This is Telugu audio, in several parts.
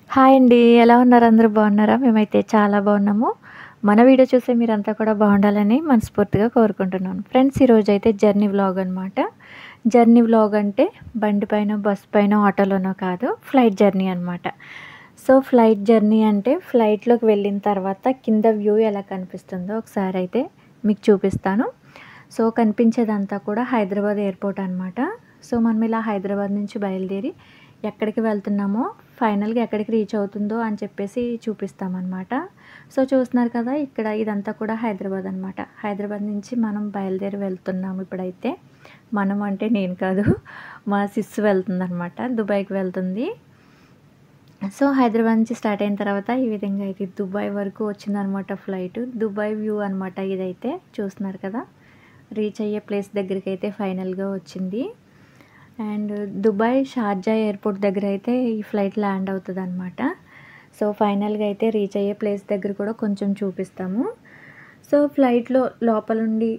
హాయ్ అండి. ఎలా ఉన్నారు? అందరూ బాగున్నారా? మేమైతే చాలా బాగున్నాము. మన వీడియో చూసే మీరంతా కూడా బాగుండాలని మనస్ఫూర్తిగా కోరుకుంటున్నాను. ఫ్రెండ్స్, ఈరోజైతే జర్నీ వ్లాగ్ అనమాట. జర్నీ వ్లాగ్ అంటే బండి పైన, బస్ పైన, ఆటోలోనో కాదు, ఫ్లైట్ జర్నీ అనమాట. సో, ఫ్లైట్ జర్నీ అంటే ఫ్లైట్‌లోకి వెళ్ళిన తర్వాత కింద వ్యూ ఎలా కనిపిస్తుందో ఒకసారి అయితే మీకు చూపిస్తాను. సో, కనిపించేదంతా కూడా హైదరాబాద్ ఎయిర్‌పోర్ట్ అనమాట. సో, మనం ఇలా హైదరాబాద్ నుంచి బయలుదేరి ఎక్కడికి వెళ్తున్నామో, ఫైనల్‌గా ఎక్కడికి రీచ్ అవుతుందో అని చెప్పేసి చూపిస్తామనమాట. సో, చూస్తున్నారు కదా! ఇక్కడ ఇదంతా కూడా హైదరాబాద్ అనమాట. హైదరాబాద్ నుంచి మనం బయలుదేరి వెళ్తున్నాము ఇప్పుడైతే. మనం అంటే నేను కాదు, మా సిస్ వెళ్తుందనమాట. దుబాయ్‌కి వెళ్తుంది. సో, హైదరాబాద్ నుంచి స్టార్ట్ అయిన తర్వాత ఈ విధంగా అయితే దుబాయ్ వరకు వచ్చిందనమాట ఫ్లైట్. దుబాయ్ వ్యూ అనమాట ఇదైతే. చూస్తున్నారు కదా! రీచ్ అయ్యే ప్లేస్ దగ్గరికైతే ఫైనల్‌గా వచ్చింది. అండ్ దుబాయ్ షార్జా ఎయిర్‌పోర్ట్ దగ్గర అయితే ఈ ఫ్లైట్ ల్యాండ్ అవుతదనమాట. సో, ఫైనల్‌గా అయితే రీచ్ అయ్యే ప్లేస్ దగ్గర కూడా కొంచెం చూపిస్తాము. సో, ఫ్లైట్‌లో లోపలుండి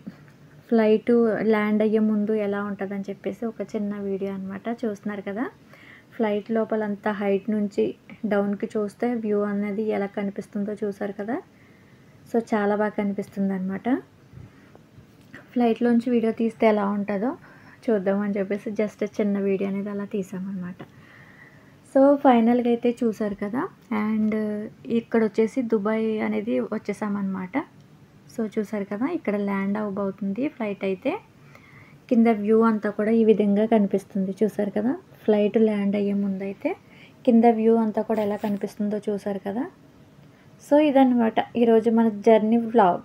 ఫ్లైటు ల్యాండ్ అయ్యే ముందు ఎలా ఉంటదని చెప్పేసి ఒక చిన్న వీడియో అనమాట. చూస్తున్నారు కదా! ఫ్లైట్ లోపలంతా హైట్ నుంచి డౌన్‌కి చూస్తే వ్యూ అనేది ఎలా కనిపిస్తుందో చూసారు కదా! సో, చాలా బాగా కనిపిస్తుందనమాట. ఫ్లైట్‌లోంచి వీడియో తీస్తే ఎలా ఉంటదో చూద్దామని చెప్పేసి జస్ట్ చిన్న వీడియో అనేది అలా తీసామన్నమాట. సో, ఫైనల్‌గా అయితే చూసారు కదా! అండ్ ఇక్కడొచ్చేసి దుబాయ్ అనేది వచ్చేసామన్నమాట. సో, చూసారు కదా! ఇక్కడ ల్యాండ్ అవ్వబోతుంది ఫ్లైట్ అయితే. కింద వ్యూ అంతా కూడా ఈ విధంగా కనిపిస్తుంది. చూసారు కదా! ఫ్లైట్ ల్యాండ్ అయ్యే ముందైతే కింద వ్యూ అంతా కూడా ఎలా కనిపిస్తుందో చూసారు కదా! సో, ఇదన్నమాట ఈరోజు మన జర్నీ వ్లాగ్.